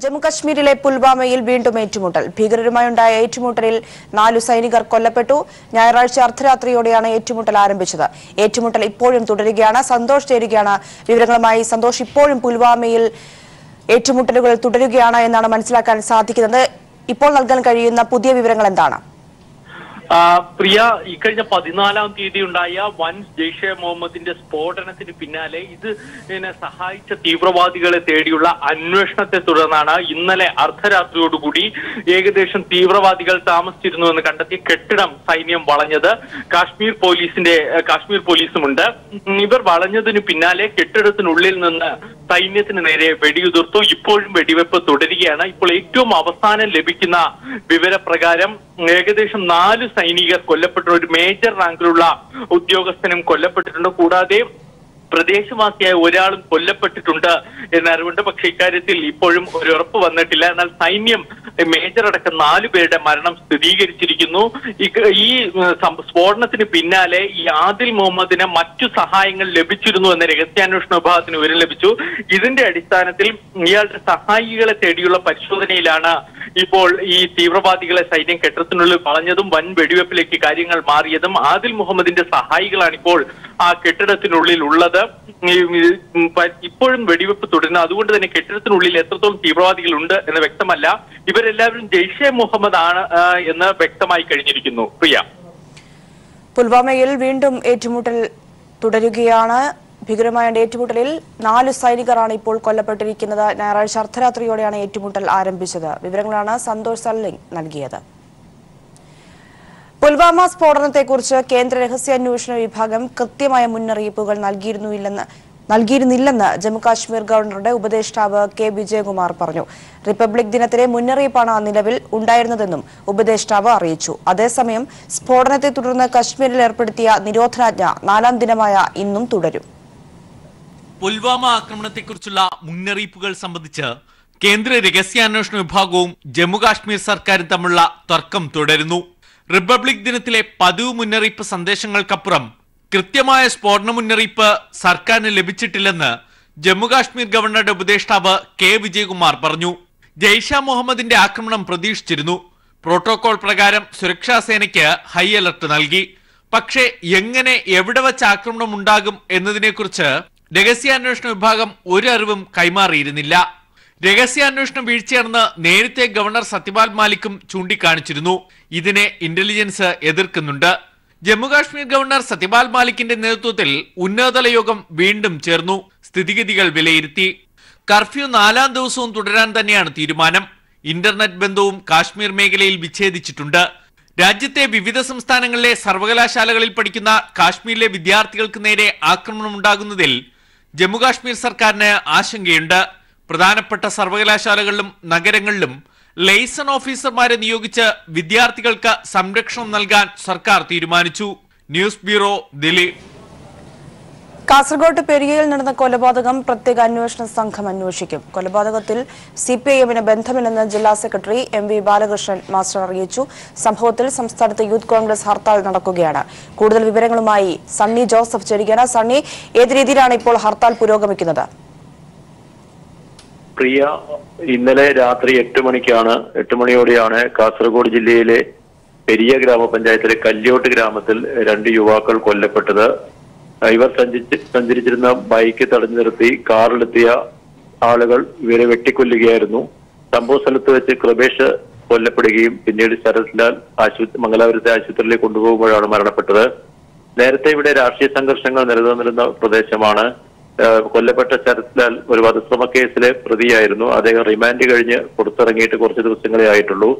ജമ്മുകശ്മീരിലെ പുൽവാമയിൽ വീണ്ടും ഏറ്റുമുട്ടൽ. ഭീകരരുമായുണ്ടായ ഏറ്റുമുട്ടലിൽ 4 സൈനികർ കൊല്ലപ്പെട്ടു. ഞായറാഴ്ച അർദ്ധരാത്രിയോടെയാണ് ഏറ്റുമുട്ടൽ ആരംഭിച്ചത്. ഏറ്റുമുട്ടൽ ഇപ്പോഴും തുടരുകയാണ്. സന്തോഷ് ചേരുകയാണ് വിവരങ്ങളുമായി. സന്തോഷ്, ഇപ്പോഴും പുൽവാമയിൽ ഏറ്റുമുട്ടലുകൾ തുടരുകയാണ് എന്നാണ് മനസ്സിലാക്കാൻ സാധിക്കുന്നത്. ഇപ്പോൾ നൽകാൻ കഴിയുന്ന പുതിയ വിവരങ്ങൾ എന്താണ്? പ്രിയ, ഇക്കഴിഞ്ഞ 14-ാം തീയതി ഉണ്ടായ വൻ ജെയ്ഷെ മുഹമ്മദിന്റെ സ്ഫോടനത്തിന് പിന്നാലെ ഇതിനെ സഹായിച്ച തീവ്രവാദികളെ തേടിയുള്ള അന്വേഷണത്തെ തുടർന്നാണ് ഇന്നലെ അർദ്ധരാത്രിയോടുകൂടി ഏകദേശം തീവ്രവാദികൾ താമസിച്ചിരുന്നുവെന്ന് കണ്ടെത്തിയ കെട്ടിടം സൈന്യം വളഞ്ഞത്. കാശ്മീർ പോലീസുമുണ്ട്. ഇവർ വളഞ്ഞതിന് പിന്നാലെ കെട്ടിടത്തിനുള്ളിൽ നിന്ന് സൈന്യത്തിന് നേരെ വെടിയുതിർത്തു. ഇപ്പോഴും വെടിവെപ്പ് തുടരുകയാണ്. ഇപ്പോൾ ഏറ്റവും അവസാനം ലഭിക്കുന്ന വിവരപ്രകാരം ഏകദേശം 4 സൈനികർ കൊല്ലപ്പെട്ട, ഒരു മേജർ റാങ്കിലുള്ള ഉദ്യോഗസ്ഥനും കൊല്ലപ്പെട്ടിട്ടുണ്ട്. കൂടാതെ പ്രദേശവാസിയായ ഒരാളും കൊല്ലപ്പെട്ടിട്ടുണ്ട് എന്നറിവുണ്ട്. പക്ഷേ ഇക്കാര്യത്തിൽ ഇപ്പോഴും ഒരു ഉറപ്പ് വന്നിട്ടില്ല. എന്നാൽ സൈന്യം മേജർ അടക്കം 4 പേരുടെ മരണം സ്ഥിരീകരിച്ചിരിക്കുന്നു. ഈ സ്ഫോടനത്തിന് പിന്നാലെ ഈ ആദിൽ മുഹമ്മദിന് മറ്റു സഹായങ്ങൾ ലഭിച്ചിരുന്നു എന്ന രഹസ്യാന്വേഷണ വിഭാഗത്തിന് വിവരം ലഭിച്ചു. ഇതിന്റെ അടിസ്ഥാനത്തിൽ ഇയാളുടെ സഹായികളെ തേടിയുള്ള പരിശോധനയിലാണ് ഇപ്പോൾ ഈ തീവ്രവാദികളെ സൈന്യം കെട്ടിടത്തിനുള്ളിൽ വളഞ്ഞതും വൻ വെടിവെപ്പിലേക്ക് കാര്യങ്ങൾ മാറിയതും. ആദിൽ മുഹമ്മദിന്റെ സഹായികളാണ് ഇപ്പോൾ ആ കെട്ടിടത്തിനുള്ളിൽ ഉള്ളത്. ഇപ്പോഴും വെടിവെപ്പ് തുടരുന്നു. അതുകൊണ്ട് തന്നെ കെട്ടിടത്തിനുള്ളിൽ എത്രത്തോളം തീവ്രവാദികൾ ഉണ്ട് എന്ന് വ്യക്തമല്ല. ഇവരെല്ലാവരും ജെയ്ഷെ മുഹമ്മദ് ആണ് എന്ന് വ്യക്തമായി കഴിഞ്ഞിരിക്കുന്നു. പ്രിയ, പുൽവാമയിൽ വീണ്ടും ഏറ്റുമുട്ടൽ തുടരുകയാണ്. ഭീകരമായ ഏറ്റുമുട്ടലിൽ 4 സൈനികരാണ് ഇപ്പോൾ കൊല്ലപ്പെട്ടിരിക്കുന്നത്. ഞായറാഴ്ച അർദ്ധരാത്രിയോടെയാണ് ഏറ്റുമുട്ടൽ ആരംഭിച്ചത്. വിവരങ്ങളാണ് സന്തോഷ് സല്ലിംഗ് നൽകിയത്. പുൽവാമ സ്ഫോടനത്തെക്കുറിച്ച് കേന്ദ്ര രഹസ്യാന്വേഷണ വിഭാഗം കൃത്യമായ മുന്നറിയിപ്പുകൾ നൽകിയിരുന്നില്ലെന്ന് ജമ്മുകാശ്മീർ ഗവർണറുടെ ഉപദേഷ്ടാവ് കെ വിജയകുമാർ പറഞ്ഞു. റിപ്പബ്ലിക് ദിനത്തിലെ മുന്നറിയിപ്പാണ് നിലവിൽ ഉണ്ടായിരുന്നതെന്നും ഉപദേഷ്ടാവ് അറിയിച്ചു. അതേസമയം സ്ഫോടനത്തെ തുടർന്ന് കശ്മീരിൽ ഏർപ്പെടുത്തിയ നിരോധനാജ്ഞ 4ാം ദിനമായ ഇന്നും തുടരും. പുൽവാമ ആക്രമണത്തെക്കുറിച്ചുള്ള മുന്നറിയിപ്പുകൾ സംബന്ധിച്ച് കേന്ദ്ര രഹസ്യാന്വേഷണ വിഭാഗവും ജമ്മുകാശ്മീർ സർക്കാരും തമ്മിലുള്ള തർക്കം തുടരുന്നു. റിപ്പബ്ലിക് ദിനത്തിലെ പതിവ് മുന്നറിയിപ്പ് സന്ദേശങ്ങൾക്കപ്പുറം കൃത്യമായ സ്ഫോടന മുന്നറിയിപ്പ് സർക്കാരിന് ലഭിച്ചിട്ടില്ലെന്ന് ജമ്മുകാശ്മീർ ഗവർണറുടെ ഉപദേഷ്ടാവ് കെ വിജയകുമാർ പറഞ്ഞു. ജെയ്ഷെ മുഹമ്മദിന്റെ ആക്രമണം പ്രതീക്ഷിച്ചിരുന്നു. പ്രോട്ടോകോൾ പ്രകാരം സുരക്ഷാ സേനയ്ക്ക് ഹൈ അലർട്ട് നൽകി. പക്ഷേ എങ്ങനെ, എവിടെ വെച്ച് ആക്രമണം ഉണ്ടാകും എന്നതിനെക്കുറിച്ച് രഹസ്യാന്വേഷണ വിഭാഗം ഒരു അറിവും കൈമാറിയിരുന്നില്ല. രഹസ്യാന്വേഷണം വീഴ്ചയാണെന്ന് നേരത്തെ ഗവർണർ സത്യപാൽ മാലിക്കും ചൂണ്ടിക്കാണിച്ചിരുന്നു. ഇതിനെ ഇന്റലിജൻസ് എതിർക്കുന്നുണ്ട്. ജമ്മുകാശ്മീർ ഗവർണർ സത്യപാൽ മാലിക്കിന്റെ നേതൃത്വത്തിൽ ഉന്നതതല യോഗം വീണ്ടും ചേർന്നു. സ്ഥിതിഗതികൾ വിലയിരുത്തി. കർഫ്യൂ 4ാം ദിവസവും തുടരാൻ തന്നെയാണ് തീരുമാനം. ഇന്റർനെറ്റ് ബന്ധവും കാശ്മീർ മേഖലയിൽ വിച്ഛേദിച്ചിട്ടുണ്ട്. രാജ്യത്തെ വിവിധ സംസ്ഥാനങ്ങളിലെ സർവകലാശാലകളിൽ പഠിക്കുന്ന കാശ്മീരിലെ വിദ്യാർത്ഥികൾക്ക് നേരെ ആക്രമണമുണ്ടാകുന്നതിൽ ജമ്മുകാശ്മീർ സർക്കാരിന് ആശങ്കയുണ്ട്. പ്രധാനപ്പെട്ട സർവകലാശാലകളിലും നഗരങ്ങളിലും ലൈസൺ ഓഫീസർമാരെ നിയോഗിച്ച് വിദ്യാർത്ഥികൾക്ക് സംരക്ഷണം നൽകാൻ സർക്കാർ തീരുമാനിച്ചു. News bureau, Delhi. കാസർഗോഡ് പെരിയയിൽ നടന്ന കൊലപാതകം പ്രത്യേക അന്വേഷണ സംഘം അന്വേഷിക്കും. കൊലപാതകത്തിൽ CPIM-ന് ബന്ധമില്ലെന്ന് ജില്ലാ സെക്രട്ടറി MV ബാലകൃഷ്ണൻ മാസ്റ്റർ അറിയിച്ചു. സംഭവത്തിൽ സംസ്ഥാനത്ത് യൂത്ത് കോൺഗ്രസ് ഹർത്താൽ നടക്കുകയാണ്. കൂടുതൽ വിവരങ്ങളുമായി സണ്ണി ജോസഫ് ചേരുകയാണ്. സണ്ണി, ഏത് രീതിയിലാണ് ഇപ്പോൾ ഹർത്താൽ പുരോഗമിക്കുന്നത്? പ്രിയ, ഇന്നലെ രാത്രി 8 മണിയോടെയാണ് കാസർഗോഡ് ജില്ലയിലെ പെരിയ ഗ്രാമപഞ്ചായത്തിലെ കല്യോട്ട് ഗ്രാമത്തിൽ 2 യുവാക്കൾ കൊല്ലപ്പെട്ടത്. ഇവർ സഞ്ചരിച്ചിരുന്ന ബൈക്ക് തടഞ്ഞു നിർത്തി കാറിലെത്തിയ ആളുകൾ ഇവരെ വെട്ടിക്കൊല്ലുകയായിരുന്നു. സംഭവ സ്ഥലത്ത് വെച്ച് കൃപേഷ് കൊല്ലപ്പെടുകയും പിന്നീട് ശരത്ലാൽ മംഗലാപുരത്തെ ആശുപത്രിയിലേക്ക് കൊണ്ടുപോകുമ്പോഴാണ് മരണപ്പെട്ടത്. നേരത്തെ ഇവിടെ രാഷ്ട്രീയ സംഘർഷങ്ങൾ നിലനിന്നിരുന്ന പ്രദേശമാണ്. കൊല്ലപ്പെട്ട ശരത്ലാൽ ഒരു വധശ്രമ കേസിലെ പ്രതിയായിരുന്നു. അദ്ദേഹം റിമാൻഡ് കഴിഞ്ഞ് പുറത്തിറങ്ങിയിട്ട് കുറച്ച് ദിവസങ്ങളെ ആയിട്ടുള്ളൂ.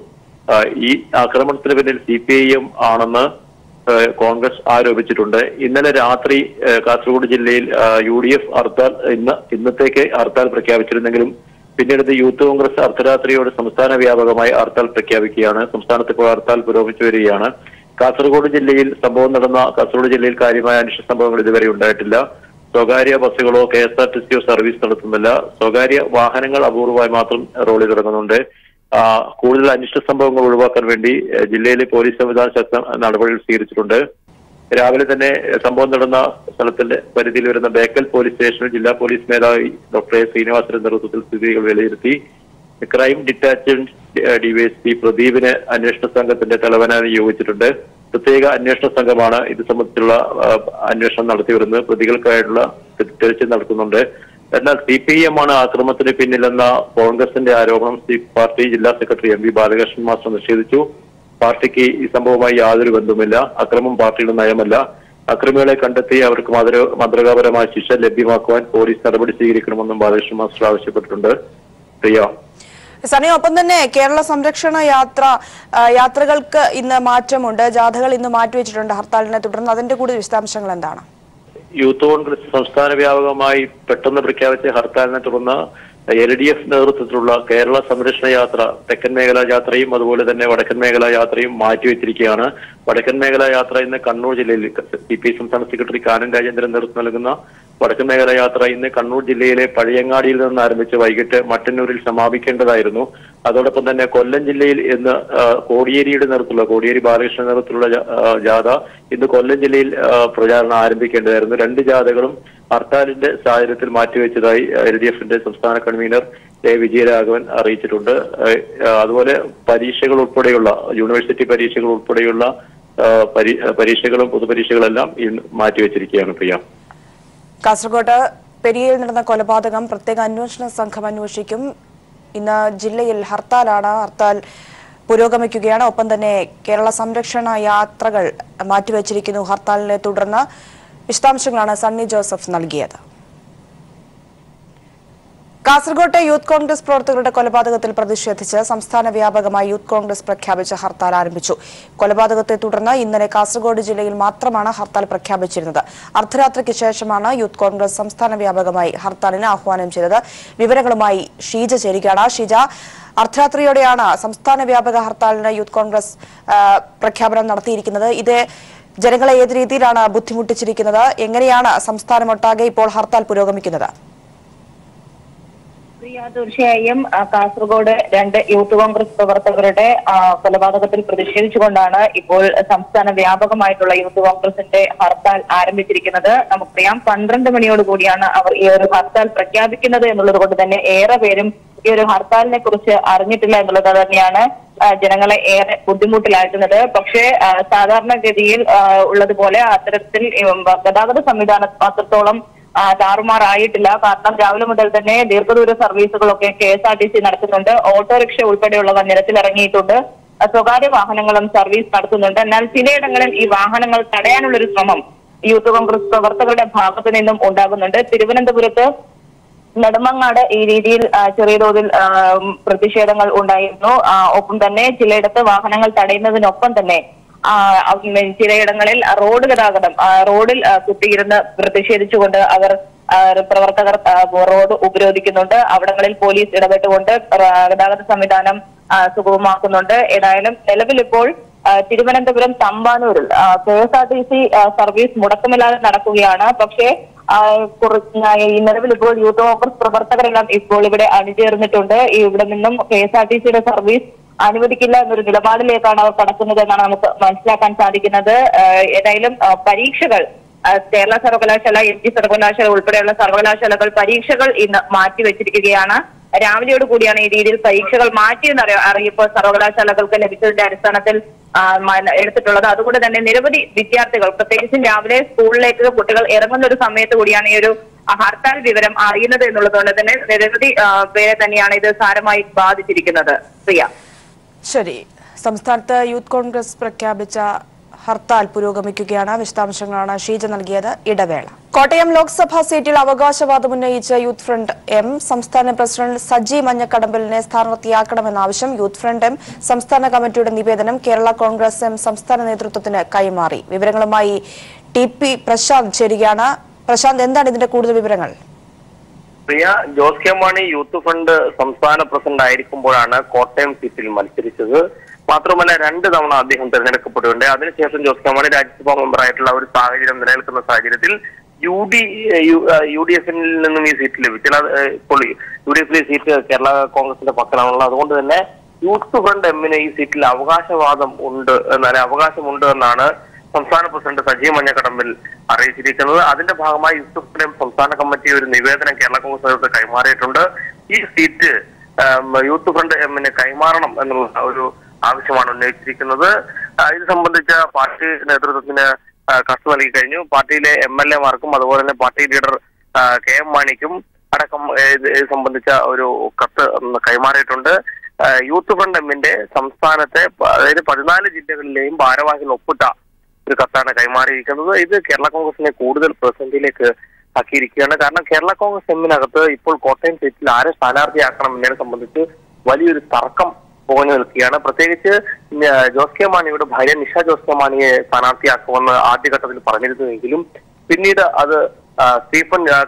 ഈ ആക്രമണത്തിന് പിന്നിൽ CPIM ആണെന്ന് കോൺഗ്രസ് ആരോപിച്ചിട്ടുണ്ട്. ഇന്നലെ രാത്രി കാസർഗോഡ് ജില്ലയിൽ UDF ഹർത്താൽ ഇന്നത്തേക്ക് ഹർത്താൽ പ്രഖ്യാപിച്ചിരുന്നെങ്കിലും പിന്നീട് യൂത്ത് കോൺഗ്രസ് അർദ്ധരാത്രിയോട് സംസ്ഥാന വ്യാപകമായി ഹർത്താൽ പ്രഖ്യാപിക്കുകയാണ്. സംസ്ഥാനത്ത് ഇപ്പോൾ ഹർത്താൽ പുരോഗമിച്ചു വരികയാണ്. കാസർഗോഡ് ജില്ലയിൽ കാസർഗോഡ് ജില്ലയിൽ കാര്യമായ അനിഷ്ട സംഭവങ്ങൾ ഇതുവരെ ഉണ്ടായിട്ടില്ല. സ്വകാര്യ ബസ്സുകളോ KSRTCയോ സർവീസ് നടത്തുന്നില്ല. സ്വകാര്യ വാഹനങ്ങൾ അപൂർവമായി മാത്രം റോഡിൽ ഇറങ്ങുന്നുണ്ട്. കൂടുതൽ അനിഷ്ട സംഭവങ്ങൾ ഒഴിവാക്കാൻ വേണ്ടി ജില്ലയിലെ പോലീസ് സംവിധാനം ശക്ത നടപടികൾ സ്വീകരിച്ചിട്ടുണ്ട്. രാവിലെ തന്നെ സംഭവം നടന്ന സ്ഥലത്തിന്റെ പരിധിയിൽ വരുന്ന ബേക്കൽ പോലീസ് സ്റ്റേഷനിൽ ജില്ലാ പോലീസ് മേധാവി ഡോക്ടർ എ ശ്രീനിവാസന്റെ നേതൃത്വത്തിൽ സ്ഥിതികൾ വിലയിരുത്തി. ക്രൈം ഡിറ്റാച്ച്മെന്റ് ഡിവൈഎസ്പി പ്രദീപിനെ അന്വേഷണ സംഘത്തിന്റെ തലവനായി നിയോഗിച്ചിട്ടുണ്ട്. പ്രത്യേക അന്വേഷണ സംഘമാണ് ഇത് സംബന്ധിച്ചുള്ള അന്വേഷണം നടത്തിവരുന്നത്. പ്രതികൾക്കായിട്ടുള്ള തെരച്ചിൽ നടത്തുന്നുണ്ട്. എന്നാൽ CPIM ആണ് ആക്രമണത്തിന് പിന്നിലെന്ന കോൺഗ്രസിന്റെ ആരോപണം പാർട്ടി ജില്ലാ സെക്രട്ടറി MV ബാലകൃഷ്ണൻ മാസ്റ്റർ നിഷേധിച്ചു. പാർട്ടിക്ക് ഈ സംഭവവുമായി യാതൊരു ബന്ധവുമില്ല. അക്രമം പാർട്ടിയുടെ നയമല്ല. അക്രമികളെ കണ്ടെത്തി അവർക്ക് മാതൃകാപരമായ ശിക്ഷ ലഭ്യമാക്കുവാൻ പോലീസ് നടപടി സ്വീകരിക്കണമെന്നും ബാലകൃഷ്ണൻ മാസ്റ്റർ ആവശ്യപ്പെട്ടിട്ടുണ്ട്. പ്രിയ സനി, ഒപ്പം തന്നെ കേരള സംരക്ഷണ യാത്രകൾക്ക് ഇന്ന് മാറ്റമുണ്ട്. ജാഥകൾ ഇന്ന് മാറ്റിവെച്ചിട്ടുണ്ട് ഹർത്താലിനെ തുടർന്ന്. അതിന്റെ കൂടി വിശദാംശങ്ങൾ എന്താണ്? യൂത്ത് കോൺഗ്രസ് സംസ്ഥാന വ്യാപകമായി പെട്ടെന്ന് പ്രഖ്യാപിച്ച ഹർത്താലിനെ തുടർന്ന് LDF നേതൃത്വത്തിലുള്ള കേരള സംരക്ഷണ യാത്ര തെക്കൻ മേഖലാ യാത്രയും അതുപോലെ തന്നെ വടക്കൻ മേഖലാ യാത്രയും മാറ്റിവെച്ചിരിക്കുകയാണ്. വടക്കൻ മേഖലാ യാത്ര ഇന്ന് കണ്ണൂർ ജില്ലയിൽ CPI സംസ്ഥാന സെക്രട്ടറി കാനം രാജേന്ദ്രൻ നേതൃത്വം നൽകുന്ന വടക്കൻ മേഖലാ യാത്ര ഇന്ന് കണ്ണൂർ ജില്ലയിലെ പഴയങ്ങാടിയിൽ നിന്ന് ആരംഭിച്ച് വൈകിട്ട് മട്ടന്നൂരിൽ സമാപിക്കേണ്ടതായിരുന്നു. അതോടൊപ്പം തന്നെ കൊല്ലം ജില്ലയിൽ ഇന്ന് കോടിയേരിയുടെ നേതൃത്വത്തിലുള്ള കോടിയേരി ബാലകൃഷ്ണൻ നേതൃത്വത്തിലുള്ള ജാഥ ഇന്ന് കൊല്ലം ജില്ലയിൽ പ്രചാരണം ആരംഭിക്കേണ്ടതായിരുന്നു. രണ്ട് ജാഥകളും ഹർത്താലിന്റെ സാഹചര്യത്തിൽ മാറ്റിവെച്ചതായി LDFന്റെ സംസ്ഥാന കൺവീനർ A. വിജയരാഘവൻ അറിയിച്ചിട്ടുണ്ട്. അതുപോലെ പരീക്ഷകൾ ഉൾപ്പെടെയുള്ള യൂണിവേഴ്സിറ്റി പരീക്ഷകൾ ഉൾപ്പെടെയുള്ള പരീക്ഷകളും പൊതുപരീക്ഷകളെല്ലാം മാറ്റിവെച്ചിരിക്കുകയാണ്. പ്രിയ, കാസർഗോഡ് പെരിയയിൽ നടന്ന കൊലപാതകം പ്രത്യേക അന്വേഷണ സംഘം അന്വേഷിക്കും. ഇന്ന് ജില്ലയിൽ ഹർത്താലാണ്. ഹർത്താൽ പുരോഗമിക്കുകയാണ്. ഒപ്പം തന്നെ കേരള സംരക്ഷണ യാത്രകൾ മാറ്റിവെച്ചിരിക്കുന്നു ഹർത്താലിനെ തുടർന്ന്. വിശദാംശങ്ങളാണ് സണ്ണി ജോസഫ് നൽകിയത്. കാസർഗോട്ടെ യൂത്ത് കോൺഗ്രസ് പ്രവർത്തകരുടെ കൊലപാതകത്തിൽ പ്രതിഷേധിച്ച് സംസ്ഥാന വ്യാപകമായി യൂത്ത് കോൺഗ്രസ് പ്രഖ്യാപിച്ച ഹർത്താൽ ആരംഭിച്ചു. കൊലപാതകത്തെ തുടർന്ന് ഇന്നലെ കാസർഗോഡ് ജില്ലയിൽ മാത്രമാണ് ഹർത്താൽ പ്രഖ്യാപിച്ചിരുന്നത്. അർദ്ധരാത്രിക്ക് ശേഷമാണ് യൂത്ത് കോൺഗ്രസ് സംസ്ഥാന വ്യാപകമായി ഹർത്താലിന് ആഹ്വാനം ചെയ്തത്. വിവരങ്ങളുമായി ഷീജ ചേരുകയാണ്. ഷീജ, അർദ്ധരാത്രിയോടെയാണ് സംസ്ഥാന വ്യാപക ഹർത്താലിന് യൂത്ത് കോൺഗ്രസ് പ്രഖ്യാപനം നടത്തിയിരിക്കുന്നത്. ഇത് ജനങ്ങളെ ഏത് രീതിയിലാണ് ബുദ്ധിമുട്ടിച്ചിരിക്കുന്നത്? എങ്ങനെയാണ് സംസ്ഥാനമൊട്ടാകെ ഇപ്പോൾ ഹർത്താൽ പുരോഗമിക്കുന്നത്? തീർച്ചയായും കാസർഗോഡ് 2 യൂത്ത് കോൺഗ്രസ് പ്രവർത്തകരുടെ കൊലപാതകത്തിൽ പ്രതിഷേധിച്ചുകൊണ്ടാണ് ഇപ്പോൾ സംസ്ഥാന വ്യാപകമായിട്ടുള്ള യൂത്ത് കോൺഗ്രസിന്റെ ഹർത്താൽ ആരംഭിച്ചിരിക്കുന്നത്. നമുക്കറിയാം 12 മണിയോടുകൂടിയാണ് അവർ ഈ ഒരു ഹർത്താൽ പ്രഖ്യാപിക്കുന്നത് എന്നുള്ളത് കൊണ്ട് തന്നെ ഏറെ പേരും ഈ ഒരു ഹർത്താലിനെ കുറിച്ച് അറിഞ്ഞിട്ടില്ല എന്നുള്ളത് തന്നെയാണ് ജനങ്ങളെ ഏറെ ബുദ്ധിമുട്ടിലാക്കുന്നത്. പക്ഷേ സാധാരണഗതിയിൽ ഉള്ളതുപോലെ അത്തരത്തിൽ ഗതാഗത സംവിധാനം അത്രത്തോളം താറുമാറായിട്ടില്ല. കാരണം രാവിലെ മുതൽ തന്നെ ദീർഘദൂര സർവീസുകളൊക്കെ KSRTC നടത്തുന്നുണ്ട്. ഓട്ടോറിക്ഷ ഉൾപ്പെടെയുള്ളവ നിരത്തിലിറങ്ങിയിട്ടുണ്ട്. സ്വകാര്യ വാഹനങ്ങളും സർവീസ് നടത്തുന്നുണ്ട്. എന്നാൽ ചിലയിടങ്ങളിൽ ഈ വാഹനങ്ങൾ തടയാനുള്ളൊരു ശ്രമം യൂത്ത് കോൺഗ്രസ് പ്രവർത്തകരുടെ ഭാഗത്തു നിന്നും ഉണ്ടാകുന്നുണ്ട്. തിരുവനന്തപുരത്ത് നെടുമങ്ങാട് ഈ രീതിയിൽ ചെറിയ തോതിൽ പ്രതിഷേധങ്ങൾ ഉണ്ടായിരുന്നു. ഒപ്പം തന്നെ ചിലയിടത്ത് വാഹനങ്ങൾ തടയുന്നതിനൊപ്പം തന്നെ ചിലയിടങ്ങളിൽ റോഡ് ഗതാഗതം റോഡിൽ കുത്തിയിരുന്ന് പ്രതിഷേധിച്ചുകൊണ്ട് പ്രവർത്തകർ റോഡ് ഉപരോധിക്കുന്നുണ്ട്. അവിടങ്ങളിൽ പോലീസ് ഇടപെട്ടുകൊണ്ട് ഗതാഗത സംവിധാനം സുഗമമാക്കുന്നുണ്ട്. ഏതായാലും നിലവിൽ ഇപ്പോൾ തിരുവനന്തപുരം തമ്പാനൂരിൽ KSRTC സർവീസ് മുടക്കമില്ലാതെ നടക്കുകയാണ്. പക്ഷേ ഈ നിലവിൽ ഇപ്പോൾ യൂത്ത് കോൺഗ്രസ് പ്രവർത്തകരെല്ലാം ഇപ്പോൾ ഇവിടെ അണിചേർന്നിട്ടുണ്ട്. ഇവിടെ നിന്നും KSRTCയുടെ സർവീസ് അനുവദിക്കില്ല എന്നൊരു നിലപാടിലേക്കാണ് അവർ കടക്കുന്നത് എന്നാണ് നമുക്ക് മനസ്സിലാക്കാൻ സാധിക്കുന്നത്. ഏതായാലും പരീക്ഷകൾ കേരള സർവകലാശാല, MG സർവകലാശാല ഉൾപ്പെടെയുള്ള സർവകലാശാലകൾ പരീക്ഷകൾ ഇന്ന് മാറ്റിവെച്ചിരിക്കുകയാണ്. രാവിലെയോട് കൂടിയാണ് ഈ രീതിയിൽ പരീക്ഷകൾ മാറ്റിയെന്ന് അറിയിപ്പ് സർവകലാശാലകൾക്ക് ലഭിച്ചതിന്റെ അടിസ്ഥാനത്തിൽ എടുത്തിട്ടുള്ളത്. അതുകൊണ്ട് തന്നെ നിരവധി വിദ്യാർത്ഥികൾ പ്രത്യേകിച്ചും രാവിലെ സ്കൂളിലേക്ക് കുട്ടികൾ ഇറങ്ങുന്ന ഒരു സമയത്ത് കൂടിയാണ് ഈ ഒരു ഹർത്താൽ വിവരം അറിയുന്നത് എന്നുള്ളതുകൊണ്ട് തന്നെ നിരവധി പേരെ തന്നെയാണ് ഇത് സാരമായി ബാധിച്ചിരിക്കുന്നത്. പ്രിയ, ശരി. സംസ്ഥാനത്ത് യൂത്ത് കോൺഗ്രസ് പ്രഖ്യാപിച്ച ഹർത്താൽ പുരോഗമിക്കുകയാണ്. വിശദാംശങ്ങളാണ് ഷീജ നൽകിയത്. ഇടവേള. കോട്ടയം ലോക്സഭാ സീറ്റിൽ അവകാശവാദം ഉന്നയിച്ച യൂത്ത് ഫ്രണ്ട് M സംസ്ഥാന പ്രസിഡന്റ് സജി മഞ്ഞക്കടമ്പലിനെ സ്ഥാനാർത്ഥിയാക്കണമെന്ന ആവശ്യം യൂത്ത് ഫ്രണ്ട് M സംസ്ഥാന കമ്മിറ്റിയുടെ നിവേദനം കേരള കോൺഗ്രസ് M സംസ്ഥാന നേതൃത്വത്തിന് കൈമാറി. വിവരങ്ങളുമായി TP പ്രശാന്ത് ചേരുകയാണ്. പ്രശാന്ത്, എന്താണ് ഇതിന്റെ കൂടുതൽ വിവരങ്ങൾ? പ്രിയ, ജോസ് കെ മാണി യൂത്ത് ഫ്രണ്ട് സംസ്ഥാന പ്രസിഡന്റ് ആയിരിക്കുമ്പോഴാണ് കോട്ടയം സീറ്റിൽ മത്സരിച്ചത്. മാത്രമല്ല 2 തവണ അദ്ദേഹം തെരഞ്ഞെടുക്കപ്പെടുകയുണ്ട്. അതിനുശേഷം ജോസ് കെ മാണി രാജ്യസഭാ മെമ്പറായിട്ടുള്ള ഒരു സാഹചര്യം നിലനിൽക്കുന്ന സാഹചര്യത്തിൽ UDF-ൽ നിന്നും ഈ സീറ്റ് ലഭിച്ചില്ല. ഇപ്പോൾ UDF-ലെ സീറ്റ് കേരള കോൺഗ്രസിന്റെ പക്കലാണുള്ളത്. അതുകൊണ്ട് തന്നെ യൂത്ത് ഫ്രണ്ട് M-ന് ഈ സീറ്റിൽ അവകാശമുണ്ട് എന്നാണ് സംസ്ഥാന പ്രസിഡന്റ് സജി മഞ്ഞക്കടമ്പിൽ അറിയിച്ചിരിക്കുന്നത്. അതിന്റെ ഭാഗമായി യൂത്ത് ഫ്രണ്ട് സംസ്ഥാന കമ്മിറ്റി ഒരു നിവേദനം കേരള കോൺഗ്രസ് കൈമാറിയിട്ടുണ്ട്. ഈ സീറ്റ് യൂത്ത് ഫ്രണ്ട് എമ്മിനെ കൈമാറണം എന്നുള്ള ഒരു ആവശ്യമാണ് ഉന്നയിച്ചിരിക്കുന്നത്. ഇത് സംബന്ധിച്ച പാർട്ടി നേതൃത്വത്തിന് കത്ത് നൽകി കഴിഞ്ഞു. പാർട്ടിയിലെ MLA-മാർക്കും അതുപോലെ തന്നെ പാർട്ടി ലീഡർ KM മാണിക്കും അടക്കം ഇത് സംബന്ധിച്ച ഒരു കത്ത് കൈമാറിയിട്ടുണ്ട്. യൂത്ത് ഫ്രണ്ട് എമ്മിന്റെ സംസ്ഥാനത്തെ അതായത് 14 ജില്ലകളിലെയും ഭാരവാഹികൾ ഒപ്പിട്ട ഒരു കത്താണ് കൈമാറിയിരിക്കുന്നത്. ഇത് കേരള കോൺഗ്രസിനെ കൂടുതൽ പ്രതിസന്ധിയിലേക്ക് ആക്കിയിരിക്കുകയാണ്. കാരണം കേരള കോൺഗ്രസ് എമ്മിനകത്ത് ഇപ്പോൾ കോട്ടയം സീറ്റിൽ ആരെ സ്ഥാനാർത്ഥിയാക്കണം എന്നതിനെ സംബന്ധിച്ച് വലിയൊരു തർക്കം പുകഞ്ഞു നിൽക്കുകയാണ്. പ്രത്യേകിച്ച് ജോസ് കെ മാണിയുടെ ഭാര്യ നിഷ ജോസ് കെ മാണിയെ സ്ഥാനാർത്ഥിയാക്കുമെന്ന് ആദ്യഘട്ടത്തിൽ പറഞ്ഞിരുന്നുവെങ്കിലും പിന്നീട് അത്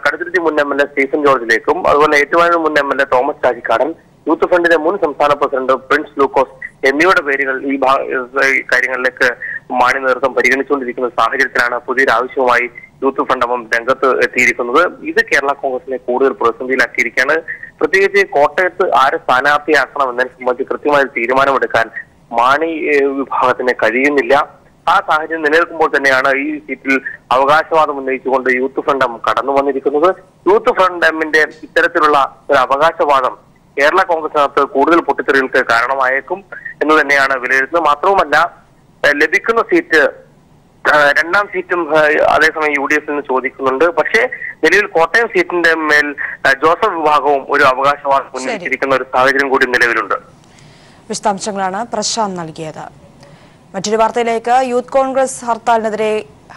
കടുത്തുരുത്തി മുൻ MLA സ്റ്റീഫൻ ജോർജിലേക്കും അതുപോലെ ഏറ്റുമാനൂർ മുൻ MLA തോമസ് ചാഴിക്കാടൻ, യൂത്ത് ഫ്രണ്ടിന്റെ മുൻ സംസ്ഥാന പ്രസിഡന്റ് പ്രിൻസ് ലൂക്കോസ് എന്നിവരുടെ പേരുകൾ ഈ കാര്യങ്ങളിലേക്ക് മാണി നേതൃത്വം പരിഗണിച്ചുകൊണ്ടിരിക്കുന്ന സാഹചര്യത്തിലാണ് പുതിയൊരു ആവശ്യവുമായി യൂത്ത് ഫ്രണ്ട് രംഗത്ത് എത്തിയിരിക്കുന്നത്. ഇത് കേരള കോൺഗ്രസിനെ കൂടുതൽ പ്രതിസന്ധിയിലാക്കിയിരിക്കുകയാണ്. പ്രത്യേകിച്ച് കോട്ടയത്ത് ആരെ സ്ഥാനാർത്ഥിയാക്കണം എന്നതിനെ സംബന്ധിച്ച് കൃത്യമായ തീരുമാനമെടുക്കാൻ മാണി വിഭാഗത്തിന് കഴിയുന്നില്ല. ആ സാഹചര്യം നിലനിൽക്കുമ്പോൾ തന്നെയാണ് ഈ സീറ്റിൽ അവകാശവാദം ഉന്നയിച്ചുകൊണ്ട് യൂത്ത് ഫ്രണ്ട് കടന്നു വന്നിരിക്കുന്നത്. യൂത്ത് ഫ്രണ്ട് എമ്മിന്റെ ഇത്തരത്തിലുള്ള ഒരു അവകാശവാദം കേരള കോൺഗ്രസിനകത്ത് കൂടുതൽ പൊട്ടിത്തെറികൾക്ക് കാരണമായേക്കും എന്ന് തന്നെയാണ് വിലയിരുത്തുന്നത്. മാത്രവുമല്ല, ലഭിക്കുന്ന സീറ്റ് രണ്ടാം സീറ്റും അതേസമയം UDF നിന്ന് ചോദിക്കുന്നുണ്ട്. പക്ഷേ നിലവിൽ കോട്ടയം സീറ്റിന്റെ മേൽ ജോസഫ് വിഭാഗവും ഒരു അവകാശവാദം ഉന്നയിച്ചിരിക്കുന്ന ഒരു സാഹചര്യം കൂടി നിലവിലുണ്ട്. വിശദാംശങ്ങളാണ് പ്രശാന്ത് നൽകിയത്. മറ്റൊരു വാർത്തയിലേക്ക്. യൂത്ത് കോൺഗ്രസ് ഹർത്താലിനെതിരെ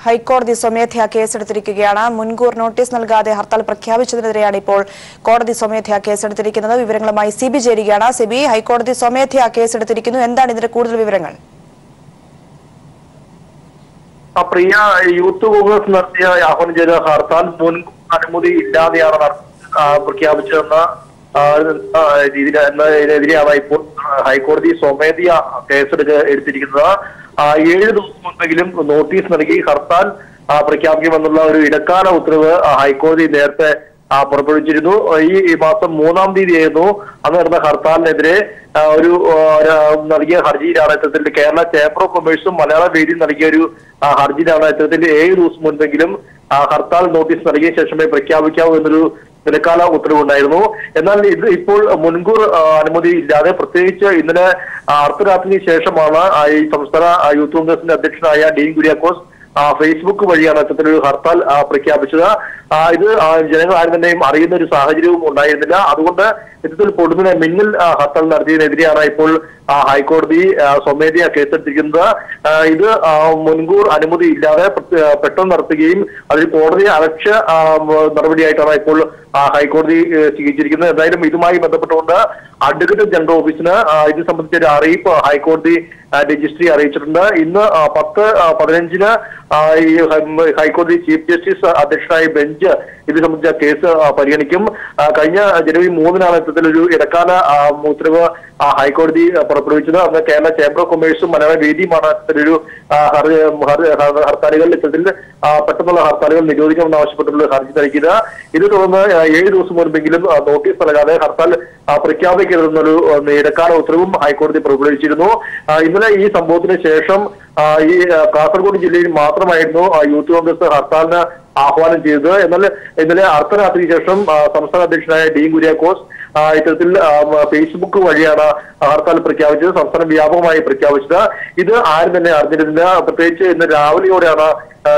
ഹൈക്കോടതി സ്വമേധയാ കേസെടുത്തിരിക്കുകയാണ്. മുൻകൂർ നോട്ടീസ് നൽകാതെ ഹർത്താൽ പ്രഖ്യാപിച്ചതിനെതിരെയാണ് ഇപ്പോൾ കോടതി സ്വമേധയാ കേസെടുത്തിരിക്കുന്നത്. വിവരങ്ങളുമായി സിബി ചേരുകയാണ്. സിബി, ഹൈക്കോടതി സ്വമേധയാ കേസെടുത്തിരിക്കുന്നു, എന്താണ് ഇതിന്റെ കൂടുതൽ വിവരങ്ങൾ? പ്രിയ, യൂത്ത് കോൺഗ്രസ് നടത്തിയ ആഹ്വാനം ചെയ്ത ഹർത്താൽ മുൻകൂർ അനുമതി ഇല്ലാതെയാണ് പ്രഖ്യാപിച്ചതെന്ന എന്നതിനെതിരെയാണ് ഇപ്പോൾ ഹൈക്കോടതി സ്വമേധയാ എടുത്തിരിക്കുന്നത്. 7 ദിവസം മുൻപെങ്കിലും നോട്ടീസ് നൽകി ഹർത്താൽ പ്രഖ്യാപിക്കുമെന്നുള്ള ഒരു ഇടക്കാല ഉത്തരവ് ഹൈക്കോടതി നേരത്തെ പുറപ്പെടുവിച്ചിരുന്നു. ഈ മാസം 3-ാം തീയതിയായിരുന്നു അന്ന് നടന്ന ഹർത്താലിനെതിരെ ഒരു നൽകിയ ഹർജിയിലാണ് ഇത്തരത്തിൽ കേരള ചേംബർ ഓഫ് കൊമേഴ്സും മലയാള വേദിയും നൽകിയ ഒരു ഹർജിയിലാണ് ഇത്തരത്തിൽ 7 ദിവസം മുൻപെങ്കിലും ഹർത്താൽ നോട്ടീസ് നൽകിയ ശേഷമേ പ്രഖ്യാപിക്കാവൂ എന്നൊരു ഇടക്കാല ഉത്തരവുണ്ടായിരുന്നു. എന്നാൽ ഇത് ഇപ്പോൾ മുൻകൂർ അനുമതി ഇല്ലാതെ, പ്രത്യേകിച്ച് ഇന്നലെ അർദ്ധരാത്രിക്ക് ശേഷമാണ് ഈ സംസ്ഥാന യൂത്ത് കോൺഗ്രസിന്റെ അധ്യക്ഷനായ ഡീൻ കുര്യാക്കോസ് ഫേസ്ബുക്ക് വഴിയാണ് ഇത്തരത്തിലൊരു ഹർത്താൽ പ്രഖ്യാപിച്ചത്. ഇത് ജനങ്ങൾ ആരും തന്നെയും അറിയുന്ന ഒരു സാഹചര്യവും ഉണ്ടായിരുന്നില്ല. അതുകൊണ്ട് ഇത്തരത്തിൽ പൊടുന്നതിനെ മിന്നൽ ഹർത്താൽ നടത്തിയതിനെതിരെയാണ് ഇപ്പോൾ ഹൈക്കോടതി സ്വമേധയാ കേസെടുത്തിരിക്കുന്നത്. ഇത് മുൻകൂർ അനുമതി ഇല്ലാതെ പെട്ടെന്ന് നടത്തുകയും അതിൽ കോടതി അലക്ഷ്യ നടപടിയായിട്ടാണ് ഇപ്പോൾ ഹൈക്കോടതി സ്വീകരിച്ചിരിക്കുന്നത്. എന്തായാലും ഇതുമായി ബന്ധപ്പെട്ടുകൊണ്ട് അഡ്വക്കേറ്റ് ജനറൽ ഓഫീസിന് ഇത് സംബന്ധിച്ച ഒരു അറിയിപ്പ് ഹൈക്കോടതി രജിസ്ട്രി അറിയിച്ചിട്ടുണ്ട്. ഇന്ന് 10-15 ഈ ഹൈക്കോടതി ചീഫ് ജസ്റ്റിസ് അധ്യക്ഷനായ ബെഞ്ച് ഇത് സംബന്ധിച്ച കേസ് പരിഗണിക്കും. കഴിഞ്ഞ ജനുവരി 3-നാണ് ഇത്തരത്തിലൊരു ഇടക്കാല ഉത്തരവ് ഹൈക്കോടതി പുറപ്പെടുവിച്ചത്. അന്ന് കേരള ചേംബർ ഓഫ് കൊമേഴ്സും മലയാള വേദിയുമാണ് ഇത്തരത്തിലൊരു ഹർത്താലുകൾ ഇത്തരത്തിൽ പെട്ടെന്നുള്ള ഹർത്താലുകൾ നിരോധിക്കണമെന്ന് ആവശ്യപ്പെട്ടുള്ള ഹർജി നൽകിയത്. ഇത് തുടർന്ന് 7 ദിവസം മുൻപെങ്കിലും നോട്ടീസ് നൽകാതെ ഹർത്താൽ പ്രഖ്യാപിക്കരുതെന്നൊരു ഇടക്കാല ഉത്തരവും ഹൈക്കോടതി പുറപ്പെടുവിച്ചിരുന്നു. ഇന്നലെ ഈ സംഭവത്തിന് ശേഷം ഈ കാസർഗോഡ് ജില്ലയിൽ മാത്രമായിരുന്നു യൂത്ത് കോൺഗ്രസ് ഹർത്താലിന് ആഹ്വാനം ചെയ്തത്. എന്നാൽ ഇന്നലെ അർദ്ധരാത്രിക്ക് ശേഷം സംസ്ഥാന അധ്യക്ഷനായ ഡീൻ കുര്യാക്കോസ് ഇത്തരത്തിൽ ഫേസ്ബുക്ക് വഴിയാണ് ഹർത്താൽ പ്രഖ്യാപിച്ചത്, സംസ്ഥാന വ്യാപകമായി പ്രഖ്യാപിച്ചത്. ഇത് ആരും തന്നെ അറിഞ്ഞിരുന്നില്ല. പ്രത്യേകിച്ച് ഇന്ന് രാവിലെയോടെയാണ്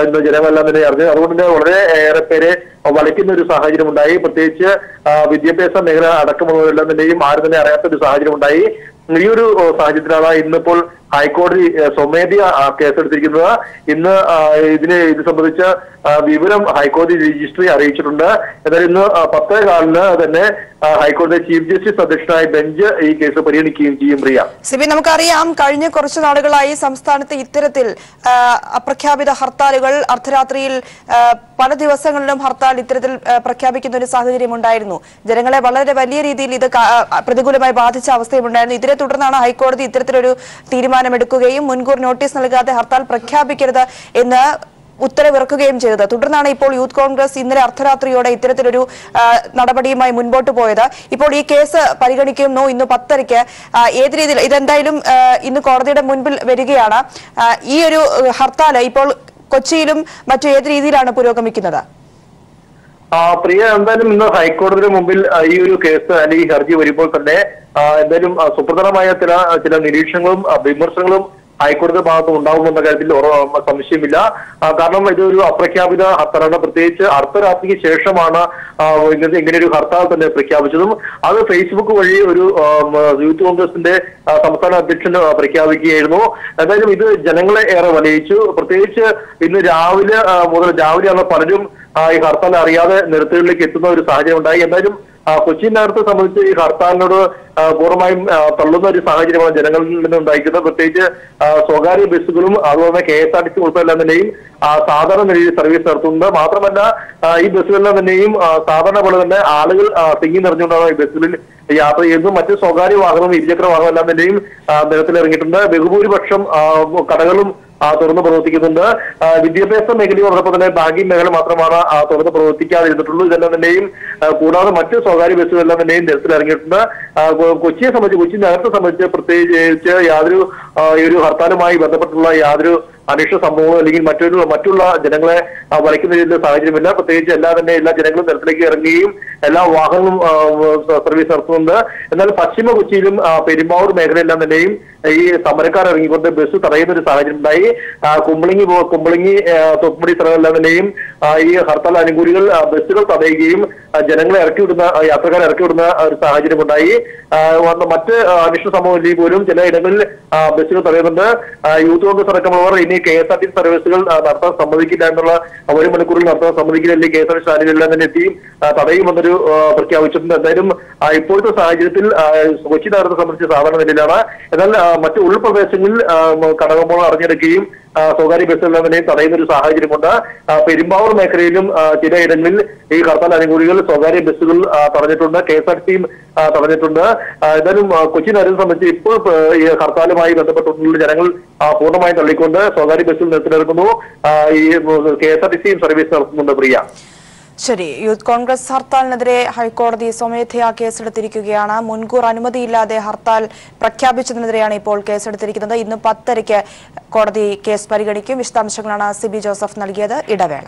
ഇന്ന് ജനങ്ങളെല്ലാം തന്നെ അറിഞ്ഞത്. അതുകൊണ്ട് തന്നെ വളരെ ഏറെ പേരെ വലയ്ക്കുന്ന ഒരു സാഹചര്യം ഉണ്ടായി. പ്രത്യേകിച്ച് വിദ്യാഭ്യാസ മേഖല അടക്കമുള്ളവരെല്ലാം തന്നെയും ആരും തന്നെ അറിയാത്ത ഒരു സാഹചര്യം ഉണ്ടായി. ഈ ഒരു സാഹചര്യത്തിലാണ് ഇന്നിപ്പോൾ ഹൈക്കോടതി സ്വമേധയാ കേസെടുത്തിരിക്കുന്നത്. ഇന്ന് ഇത് സംബന്ധിച്ച വിവരം ഹൈക്കോടതി രജിസ്ട്രി അറിയിച്ചിട്ടുണ്ട്. എന്നാൽ ഇന്ന് 10:15 തന്നെ ഹൈക്കോടതി ചീഫ് ജസ്റ്റിസ് അധ്യക്ഷനായ ബെഞ്ച് ഈ കേസ് പരിഗണിക്കുകയും ചെയ്യും. പ്രിയ, സിബി, നമുക്കറിയാം കഴിഞ്ഞ കുറച്ചു നാളുകളായി സംസ്ഥാനത്ത് ഇത്തരത്തിൽ അപ്രഖ്യാപിത ഹർത്താലുകൾ, അർദ്ധരാത്രിയിൽ പല ദിവസങ്ങളിലും ഹർത്താൽ ഇത്തരത്തിൽ പ്രഖ്യാപിക്കുന്ന ഒരു സാഹചര്യം ഉണ്ടായിരുന്നു. ജനങ്ങളെ വളരെ വലിയ രീതിയിൽ ഇത് പ്രതികൂലമായി ബാധിച്ച അവസ്ഥയും ഉണ്ടായിരുന്നു. ഇതിനെ തുടർന്നാണ് ഹൈക്കോടതി ഇത്തരത്തിലൊരു തീരുമാനമെടുക്കുകയും മുൻകൂർ നോട്ടീസ് നൽകാതെ ഹർത്താൽ പ്രഖ്യാപിക്കരുത് എന്ന് ഉത്തരവിറക്കുകയും ചെയ്തത്. തുടർന്നാണ് ഇപ്പോൾ യൂത്ത് കോൺഗ്രസ് ഇന്നലെ അർദ്ധരാത്രിയോടെ ഇത്തരത്തിലൊരു നടപടിയുമായി മുൻപോട്ട് പോയത്. ഇപ്പോൾ ഈ കേസ് പരിഗണിക്കുന്നു ഇന്ന് 10:30. ഏത് രീതിയിൽ ഇതെന്തായാലും ഇന്ന് കോടതിയുടെ മുൻപിൽ വരികയാണ്. ഈ ഒരു ഹർത്താൽ ഇപ്പോൾ കൊച്ചിയിലും മറ്റു ഏത് രീതിയിലാണ് പുരോഗമിക്കുന്നത്? പ്രിയ, എന്തായാലും ഇന്ന് ഹൈക്കോടതിയുടെ മുമ്പിൽ ഈ ഒരു കേസ് അല്ലെങ്കിൽ ഹർജി വരുമ്പോൾ തന്നെ എന്തായാലും സുപ്രധാനമായ ചില നിരീക്ഷണങ്ങളും വിമർശനങ്ങളും ഹൈക്കോടതി ഭാഗത്ത് ഉണ്ടാകുമെന്ന കാര്യത്തിൽ സംശയമില്ല. കാരണം ഇതൊരു അപ്രഖ്യാപിത ഹർത്താലാണ്. പ്രത്യേകിച്ച് അർദ്ധരാത്രിക്ക് ശേഷമാണ് ഇങ്ങനെ ഒരു ഹർത്താൽ തന്നെ പ്രഖ്യാപിച്ചതും. അത് ഫേസ്ബുക്ക് വഴി ഒരു യൂത്ത് കോൺഗ്രസിന്റെ സംസ്ഥാന അധ്യക്ഷൻ പ്രഖ്യാപിക്കുകയായിരുന്നു. എന്തായാലും ഇത് ജനങ്ങളെ ഏറെ വലയിച്ചു. പ്രത്യേകിച്ച് ഇന്ന് രാവിലെയാണ് പലരും ഈ ഹർത്താൽ അറിയാതെ നിരത്തുകളിലേക്ക് എത്തുന്ന ഒരു സാഹചര്യം ഉണ്ടായി. എന്തായാലും കൊച്ചി നഗരത്തെ സംബന്ധിച്ച് ഈ ഹർത്താലിനോട് പൂർണ്ണമായും തള്ളുന്ന ഒരു സാഹചര്യമാണ് ജനങ്ങളിൽ നിന്ന് ഉണ്ടായിരിക്കുന്നത്. പ്രത്യേകിച്ച് സ്വകാര്യ ബസ്സുകളും അതുപോലെ KSRTC ഉൾപ്പെടെല്ലാം തന്നെയും സാധാരണ നിലയിൽ സർവീസ് നടത്തുന്നുണ്ട്. മാത്രമല്ല ഈ ബസ്സുകളിലെല്ലാം തന്നെയും സാധാരണ പോലെ തന്നെ ആളുകൾ തിങ്ങി നിറഞ്ഞുകൊണ്ടാണ് ഈ ബസ്സുകളിൽ യാത്ര ചെയ്യുന്നത്. മറ്റ് സ്വകാര്യ വാഹനവും ഇരുചക്ര വാഹനം എല്ലാം തന്നെയും നിരത്തിലിറങ്ങിയിട്ടുണ്ട്. ബഹുഭൂരിപക്ഷം കടകളും തുറന്ന് പ്രവർത്തിക്കുന്നുണ്ട്. വിദ്യാഭ്യാസ മേഖലയോടൊപ്പം തന്നെ ബാങ്കിങ് മേഖല മാത്രമാണ് തുറന്ന് പ്രവർത്തിക്കാതിരുന്നിട്ടുള്ളൂ. ഇതെല്ലാം തന്നെയും കൂടാതെ മറ്റ് സ്വകാര്യ ബസ്സുകളെല്ലാം തന്നെയും നിരത്തിലിറങ്ങിയിട്ടുണ്ട്. കൊച്ചി നഗരത്തെ സംബന്ധിച്ച് പ്രത്യേകിച്ച് യാതൊരു ഈ ഒരു ഹർത്താലുമായി ബന്ധപ്പെട്ടുള്ള യാതൊരു അനിഷ്ട സംഭവമോ അല്ലെങ്കിൽ മറ്റുള്ള ജനങ്ങളെ വലയ്ക്കുന്ന രീതിയിലുള്ള സാഹചര്യമില്ല. പ്രത്യേകിച്ച് എല്ലാ ജനങ്ങളും നിരത്തിലേക്ക് ഇറങ്ങുകയും എല്ലാ വാഹനങ്ങളും സർവീസ് നടത്തുന്നുണ്ട്. എന്നാൽ പശ്ചിമ കൊച്ചിയിലും പെരുമ്പാവൂർ മേഖലയെല്ലാം തന്നെയും ഈ സമരക്കാർ ഇറങ്ങിക്കൊണ്ട് ബസ് തടയുന്ന ഒരു സാഹചര്യം ഉണ്ടായി. കുമ്പളങ്ങി തൊപ്പുമടി സ്ഥലങ്ങളെല്ലാം തന്നെയും ഈ ഹർത്താൽ അനുകൂലികൾ ബസ്സുകൾ തടയുകയും ജനങ്ങളെ യാത്രക്കാരെ ഇറക്കിവിടുന്ന ഒരു സാഹചര്യം ഉണ്ടായി. മറ്റ് അനിഷ്ട സംഭവം ഇല്ലെങ്കിൽ പോലും ചില ഇടങ്ങളിൽ ബസ്സുകൾ തടയുന്നുണ്ട്. യൂത്ത് കോൺഗ്രസ് അടക്കമുള്ളവർ ഇനി KSRTC സർവീസുകൾ നടത്താൻ സമ്മതിക്കില്ല എന്നുള്ള 1 മണിക്കൂറിൽ നടത്താൻ സമ്മതിക്കില്ല, അല്ലെങ്കിൽ KSRTC സ്റ്റാൻഡിലെല്ലാം തന്നെ എത്തി തടയുമെന്നൊരു പ്രഖ്യാപിച്ചിട്ടുണ്ട്. എന്തായാലും ഇപ്പോഴത്തെ സാഹചര്യത്തിൽ കൊച്ചി നഗരത്തെ സംബന്ധിച്ച് സാധാരണ നിലയിലാണ്. എന്നാൽ മറ്റ് ഉൾപ്രദേശങ്ങളിൽ കടകമ്പോൾ അറിഞ്ഞെടുക്കുകയും സ്വകാര്യ ബസ്സുകളെല്ലാം തന്നെ തടയുന്ന ഒരു സാഹചര്യമുണ്ട്. പെരുമ്പാവൂർ മേഖലയിലും ചിലയിടങ്ങളിൽ ഈ ഹർത്താൽ അനുകൂലികൾ സ്വകാര്യ ബസ്സുകൾ തടഞ്ഞിട്ടുണ്ട്, KSRTCയും തടഞ്ഞിട്ടുണ്ട്. എന്തായാലും കൊച്ചി നഗരത്തെ സംബന്ധിച്ച് ഇപ്പോൾ ഈ ഹർത്താലുമായി ബന്ധപ്പെട്ടുള്ള ജനങ്ങൾ പൂർണ്ണമായും തള്ളിക്കൊണ്ട് സ്വകാര്യ ബസ്സുകൾ നിർത്തിനിർത്തുന്നു. ഈ KSRTCയും സർവീസ് നടത്തുന്നുണ്ട്. പ്രിയ, ശരി. യൂത്ത് കോൺഗ്രസ് ഹർത്താലിനെതിരെ ഹൈക്കോടതി സ്വമേധയാ കേസെടുത്തിരിക്കുകയാണ്. മുൻകൂർ അനുമതിയില്ലാതെ ഹർത്താൽ പ്രഖ്യാപിച്ചതിനെതിരെയാണ് ഇപ്പോൾ കേസെടുത്തിരിക്കുന്നത്. ഇന്ന് 10:30 കോടതി കേസ് പരിഗണിക്കും. വിശദാംശങ്ങളാണ് സിബി ജോസഫ് നൽകിയത്. ഇടവേള.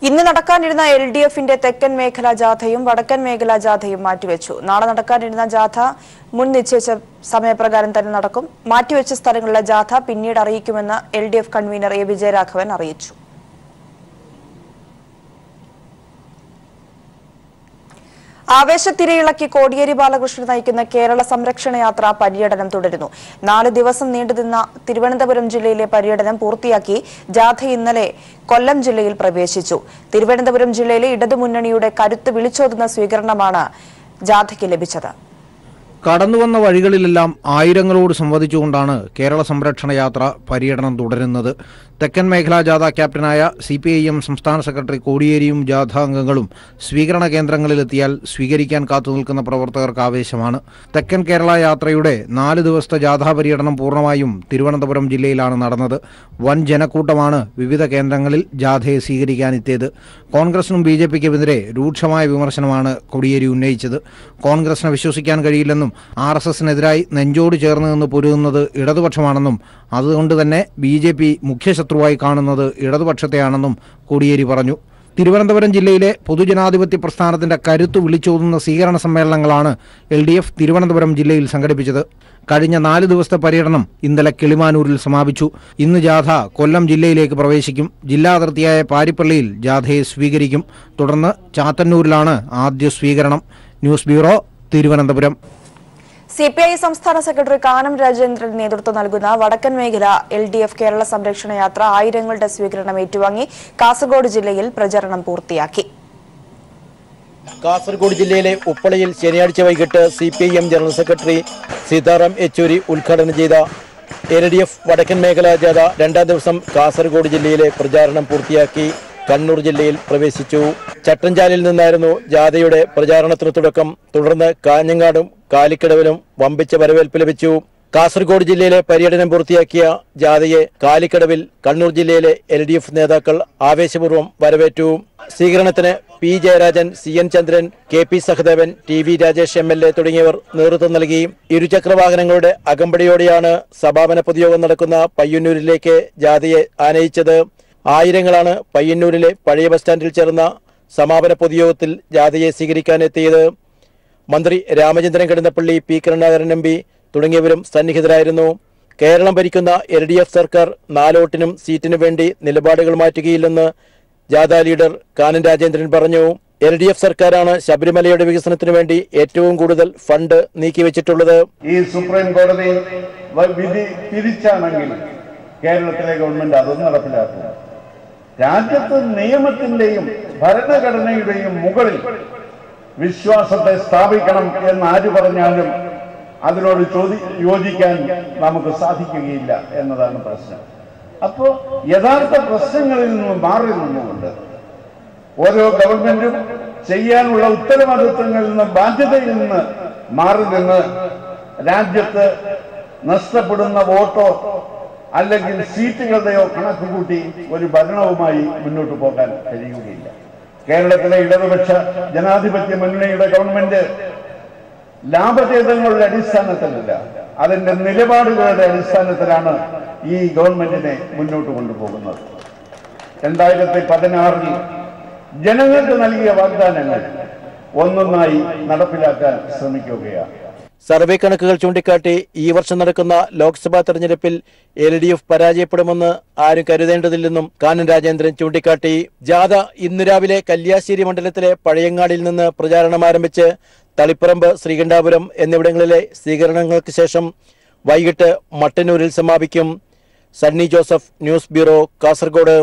ഇന്ന് നടക്കാനിരുന്ന LDFന്റെ തെക്കൻ മേഖലാ ജാഥയും വടക്കൻ മേഖലാ ജാഥയും മാറ്റിവെച്ചു. നാളെ നടക്കാനിരുന്ന ജാഥ മുൻ നിശ്ചയിച്ച സമയപ്രകാരം തന്നെ നടക്കും. മാറ്റിവെച്ച സ്ഥലങ്ങളിലെ ജാഥ പിന്നീട് അറിയിക്കുമെന്ന് LDF കൺവീനർ A വിജയരാഘവൻ അറിയിച്ചു. ആവേശത്തിരയിളക്കി കോടിയേരി ബാലകൃഷ്ണൻ നയിക്കുന്ന കേരള സംരക്ഷണ യാത്ര പര്യടനം തുടരുന്നു. 4 ദിവസം നീണ്ടുനിന്ന തിരുവനന്തപുരം ജില്ലയിലെ പര്യടനം പൂർത്തിയാക്കി ജാഥ ഇന്നലെ കൊല്ലം ജില്ലയിൽ പ്രവേശിച്ചു. തിരുവനന്തപുരം ജില്ലയിലെ ഇടതുമുന്നണിയുടെ കരുത്ത് വിളിച്ചോതുന്ന സ്വീകരണമാണ് ജാഥയ്ക്ക് ലഭിച്ചത്. കടന്നുവന്ന വഴികളിലെല്ലാം ആയിരങ്ങളോട് സംവദിച്ചുകൊണ്ടാണ് കേരള സംരക്ഷണ യാത്ര പര്യടനം തുടരുന്നത്. തെക്കൻ മേഖലാ ജാഥ ക്യാപ്റ്റനായ CPIM സംസ്ഥാന സെക്രട്ടറി കോടിയേരിയും ജാഥാംഗങ്ങളും സ്വീകരണ കേന്ദ്രങ്ങളിലെത്തിയാൽ സ്വീകരിക്കാൻ കാത്തുനിൽക്കുന്ന പ്രവർത്തകർക്ക് ആവേശമാണ്. തെക്കൻ കേരള യാത്രയുടെ 4 ദിവസത്തെ ജാഥാ പര്യടനം പൂർണ്ണമായും തിരുവനന്തപുരം ജില്ലയിലാണ് നടന്നത്. വൻ ജനക്കൂട്ടമാണ് വിവിധ കേന്ദ്രങ്ങളിൽ ജാഥയെ സ്വീകരിക്കാനെത്തിയത്. കോൺഗ്രസിനും BJPക്കുമെതിരെ രൂക്ഷമായ വിമർശനമാണ് കോടിയേരി ഉന്നയിച്ചത്. കോൺഗ്രസിനെ വിശ്വസിക്കാൻ കഴിയില്ലെന്നും RSSനെതിരായി നെഞ്ചോട് ചേർന്ന് നിന്ന് പൊരുതുന്നത് ഇടതുപക്ഷമാണെന്നും അതുകൊണ്ട് തന്നെ BJP മുഖ്യശത്രുവായി കാണുന്നത് ഇടതുപക്ഷത്തെയാണെന്നും കോടിയേരി പറഞ്ഞു. തിരുവനന്തപുരം ജില്ലയിലെ പൊതുജനാധിപത്യ പ്രസ്ഥാനത്തിന്റെ കരുത്ത് വിളിച്ചോതുന്ന സ്വീകരണ സമ്മേളനങ്ങളാണ് LDF തിരുവനന്തപുരം ജില്ലയിൽ സംഘടിപ്പിച്ചത്. കഴിഞ്ഞ 4 ദിവസത്തെ പര്യടനം ഇന്നലെ കിളിമാനൂരിൽ സമാപിച്ചു. ഇന്ന് ജാഥ കൊല്ലം ജില്ലയിലേക്ക് പ്രവേശിക്കും. ജില്ലാ അതിർത്തിയായ പാരിപ്പള്ളിയിൽ ജാഥയെ സ്വീകരിക്കും. തുടർന്ന് ചാത്തന്നൂരിലാണ് ആദ്യ സ്വീകരണം. News bureau, Thiruvananthapuram. CPI സംസ്ഥാന സെക്രട്ടറി കാനം രാജേന്ദ്രൻ നേതൃത്വം നൽകുന്ന വടക്കൻ മേഖല LDF കേരള സംരക്ഷണ യാത്ര ആയിരങ്ങളുടെ സ്വീകരണം ഏറ്റുവാങ്ങി കാസർഗോഡ് ജില്ലയിൽ പ്രചരണം പൂർത്തിയാക്കി. കാസർഗോഡ് ജില്ലയിലെ ഉപ്പളയിൽ ശനിയാഴ്ച വൈകിട്ട് CPIM general secretary Sitaram Yechury ഉദ്ഘാടനം ചെയ്ത LDF വടക്കൻ മേഖലാ ജാഥ 2ാം ദിവസം കാസർഗോഡ് ജില്ലയിലെ പ്രചാരണം പൂർത്തിയാക്കി കണ്ണൂർ ജില്ലയിൽ പ്രവേശിച്ചു. ചട്ടഞ്ചാലിൽ നിന്നായിരുന്നു ജാഥയുടെ പ്രചാരണത്തിന് തുടക്കം. തുടർന്ന് കാഞ്ഞങ്ങാടും കാലിക്കടവിലും വമ്പിച്ച വരവേൽപ്പ് ലഭിച്ചു. കാസർഗോഡ് ജില്ലയിലെ പര്യടനം പൂർത്തിയാക്കിയ ജാഥയെ കാലിക്കടവിൽ കണ്ണൂർ ജില്ലയിലെ LDF നേതാക്കൾ ആവേശപൂർവ്വം വരവേറ്റു. സ്വീകരണത്തിന് P. ജയരാജൻ, CN ചന്ദ്രൻ, KP Sahadevan, TV Rajesh MLA തുടങ്ങിയവർ നേതൃത്വം നൽകി. ഇരുചക്രവാഹനങ്ങളുടെ അകമ്പടിയോടെയാണ് സമാപന പൊതുയോഗം നടക്കുന്ന പയ്യന്നൂരിലേക്ക് ജാഥയെ ആനയിച്ചത്. ആയിരങ്ങളാണ് പയ്യന്നൂരിലെ പഴയ ബസ് സ്റ്റാൻഡിൽ ചേർന്ന സമാപന പൊതുയോഗത്തിൽ ജാഥയെ സ്വീകരിക്കാനെത്തിയത്. മന്ത്രി രാമചന്ദ്രൻ കടന്നപ്പള്ളി, P. കരുണാകരൻ MP തുടങ്ങിയവരും സന്നിഹിതരായിരുന്നു. കേരളം ഭരിക്കുന്ന LDF സർക്കാർ 4 വോട്ടിനും സീറ്റിനു വേണ്ടി നിലപാടുകൾ മാറ്റുകയില്ലെന്ന് ജാഥ ലീഡർ കാനം രാജേന്ദ്രൻ പറഞ്ഞു. LDF സർക്കാരാണ് ശബരിമലയുടെ വികസനത്തിനു വേണ്ടി ഏറ്റവും കൂടുതൽ ഫണ്ട് നീക്കിവെച്ചിട്ടുള്ളത്. ഈ സുപ്രീം കോടതി വിധി തിരിച്ചാണെങ്കിൽ കേരളത്തിലെ ഗവൺമെന്റ് അതൊന്നും നടപ്പിലാക്കും. രാജ്യത്ത് നിയമത്തിന്റെയും ഭരണഘടനയുടെയും മുകളിൽ വിശ്വാസത്തെ സ്ഥാപിക്കണം എന്ന് ആര് പറഞ്ഞാലും അതിനോട് യോജിക്കാൻ നമുക്ക് സാധിക്കുകയില്ല എന്നതാണ് പ്രശ്നം. അപ്പോ യഥാർത്ഥ പ്രശ്നങ്ങളിൽ നിന്ന് മാറി നിന്നുകൊണ്ട് ഓരോ ഗവൺമെന്റും ചെയ്യാനുള്ള ഉത്തരവാദിത്വങ്ങളിൽ നിന്ന്, ബാധ്യതയിൽ നിന്ന് മാറി നിന്ന് രാജ്യത്ത് നഷ്ടപ്പെടുന്ന വോട്ടോ അല്ലെങ്കിൽ സീറ്റുകളുടെയോ കണക്ക് കൂട്ടി ഒരു ഭരണവുമായി മുന്നോട്ട് പോകാൻ കഴിയുകയില്ല. കേരളത്തിലെ ഇടതുപക്ഷ ജനാധിപത്യ മുന്നണിയുടെ ഗവൺമെന്റ് ലാഭചേതങ്ങളുടെ അടിസ്ഥാനത്തിലല്ല, അതിന്റെ നിലപാടുകളുടെ അടിസ്ഥാനത്തിലാണ് ഈ ഗവൺമെന്റിനെ മുന്നോട്ട് കൊണ്ടുപോകുന്നത്. 2016 ജനങ്ങൾക്ക് നൽകിയ വാഗ്ദാനങ്ങൾ ഒന്നൊന്നായി നടപ്പിലാക്കാൻ ശ്രമിക്കുകയാണ്. സർവേ കണക്കുകൾ ചൂണ്ടിക്കാട്ടി ഈ വർഷം നടക്കുന്ന ലോക്സഭാ തെരഞ്ഞെടുപ്പിൽ LDF പരാജയപ്പെടുമെന്ന് ആരും കരുതേണ്ടതില്ലെന്നും കാനം രാജേന്ദ്രൻ ചൂണ്ടിക്കാട്ടി. ജാഥ ഇന്നു രാവിലെ കല്യാശ്ശേരി മണ്ഡലത്തിലെ പഴയങ്ങാടിയിൽ നിന്ന് പ്രചാരണം ആരംഭിച്ച് തളിപ്പറമ്പ്, ശ്രീകണ്ഠാപുരം എന്നിവിടങ്ങളിലെ സ്വീകരണങ്ങൾക്ക് ശേഷം വൈകിട്ട് മട്ടന്നൂരിൽ സമാപിക്കും. Sunny Joseph, news bureau, Kasaragod.